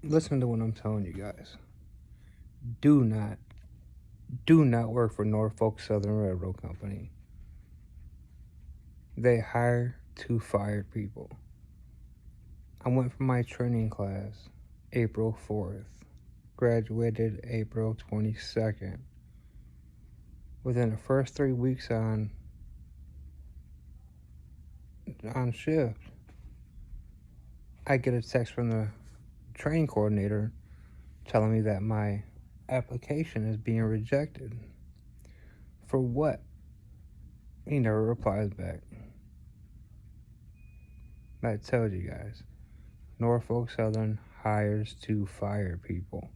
Listen to what I'm telling you guys. Do not, do not work for Norfolk Southern Railroad Company. They hire to fire people. I went for my training class April 4th, graduated April 22nd. Within the first 3 weeks on shift, I get a text from the training coordinator telling me that my application is being rejected. For what? He never replies back. I told you guys, Norfolk Southern hires to fire people.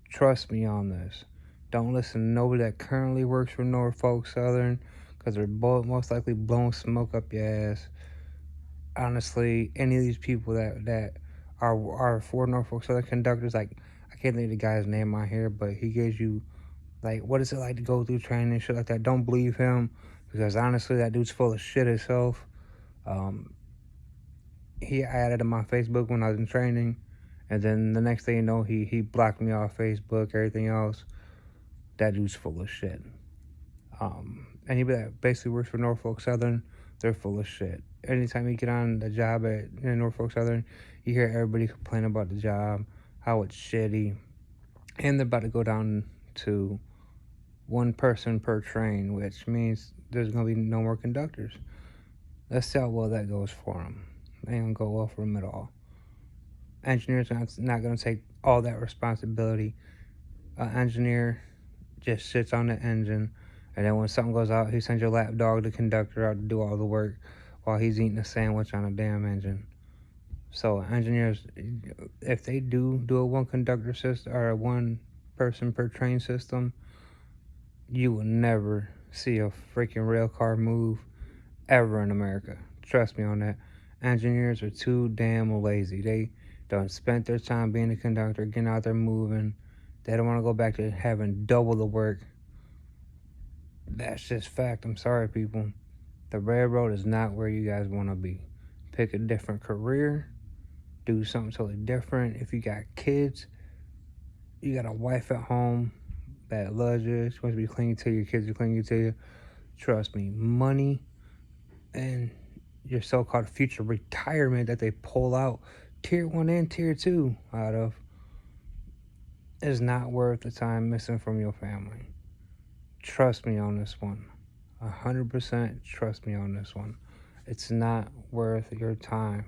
Trust me on this. Don't listen to nobody that currently works for Norfolk Southern, because they're both most likely blowing smoke up your ass. Honestly, any of these people that are for Norfolk Southern conductors, like, I can't think of the guy's name on here, but he gives you, like, what is it like to go through training and shit like that. Don't believe him, because honestly, that dude's full of shit himself. He added him on Facebook when I was in training, and then the next thing you know, he blocked me off Facebook, everything else. That dude's full of shit. Anybody that basically works for Norfolk Southern, they're full of shit. Anytime you get on the job in Norfolk Southern, you hear everybody complain about the job, how it's shitty, and they're about to go down to one person per train, which means there's going to be no more conductors. Let's see how well that goes for them. They ain't going to go well for them at all. Engineers not going to take all that responsibility. An engineer just sits on the engine, and then when something goes out, he sends your lapdog, the conductor, out to do all the work while he's eating a sandwich on a damn engine. So engineers, if they do a one conductor system or a one person per train system, you will never see a freaking rail car move ever in America. Trust me on that. Engineers are too damn lazy. They don't spend their time being a conductor, getting out there moving. They don't want to go back to having double the work. That's just fact. I'm sorry, people. The railroad is not where you guys want to be. Pick a different career. Do something totally different. If you got kids, you got a wife at home that loves you, she wants to be clinging to you, your kids are clinging to you. Trust me, money and your so-called future retirement that they pull out tier 1 and tier 2 out of is not worth the time missing from your family. Trust me on this one. 100% trust me on this one. It's not worth your time.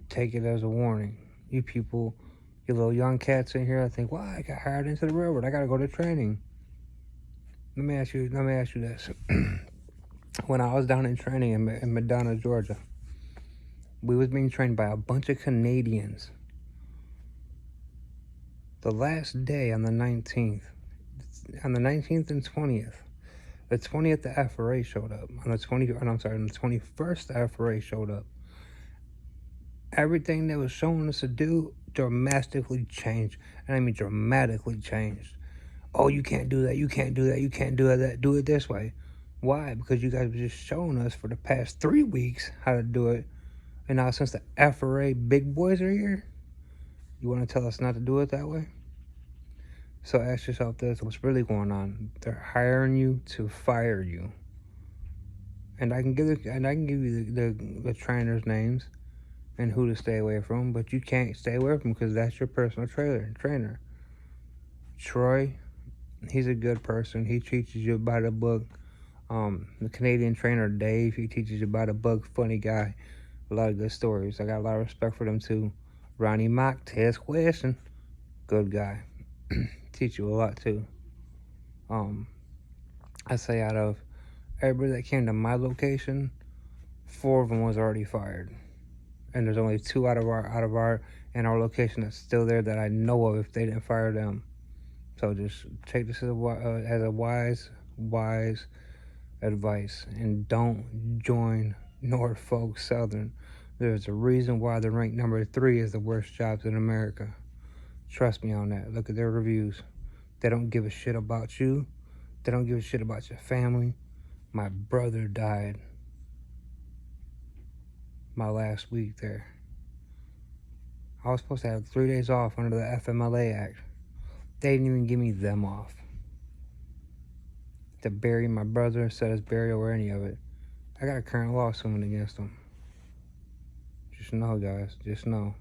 Take it as a warning. You people, you little young cats in here, I think, well, I got hired into the railroad. I got to go to training. Let me ask you this. When I was down in training in Medina, Georgia, we was being trained by a bunch of Canadians. The last day on the 19th and 20th, the 20th the FRA showed up. On the 21st the FRA showed up. Everything they was showing us to do dramatically changed. And I mean dramatically changed. Oh, you can't do that, you can't do that, you can't do that, do it this way. Why? Because you guys were just showing us for the past 3 weeks how to do it. And now since the FRA big boys are here, you want to tell us not to do it that way? So ask yourself this, what's really going on? They're hiring you to fire you. And I can give you the trainers' names and who to stay away from, but you can't stay away from them because that's your personal trainer. Troy, he's a good person. He teaches you by the book. The Canadian trainer Dave, he teaches you by the book. Funny guy, a lot of good stories. I got a lot of respect for them too. Ronnie Mock, Test Question, good guy. Teach you a lot too. I say out of everybody that came to my location, 4 of them was already fired, and there's only 2 out of our in our location that's still there that I know of if they didn't fire them. So just take this as a wise advice, and don't join Norfolk Southern. There's a reason why they're ranked number 3 as the worst jobs in America. Trust me on that. Look at their reviews. They don't give a shit about you. They don't give a shit about your family. My brother died my last week there. I was supposed to have 3 days off under the FMLA Act. They didn't even give me them off. To bury my brother, set his burial, or any of it. I got a current lawsuit against them. Just know, guys. Just know.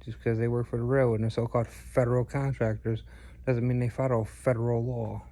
Just because they work for the railroad and they're so-called federal contractors doesn't mean they follow federal law.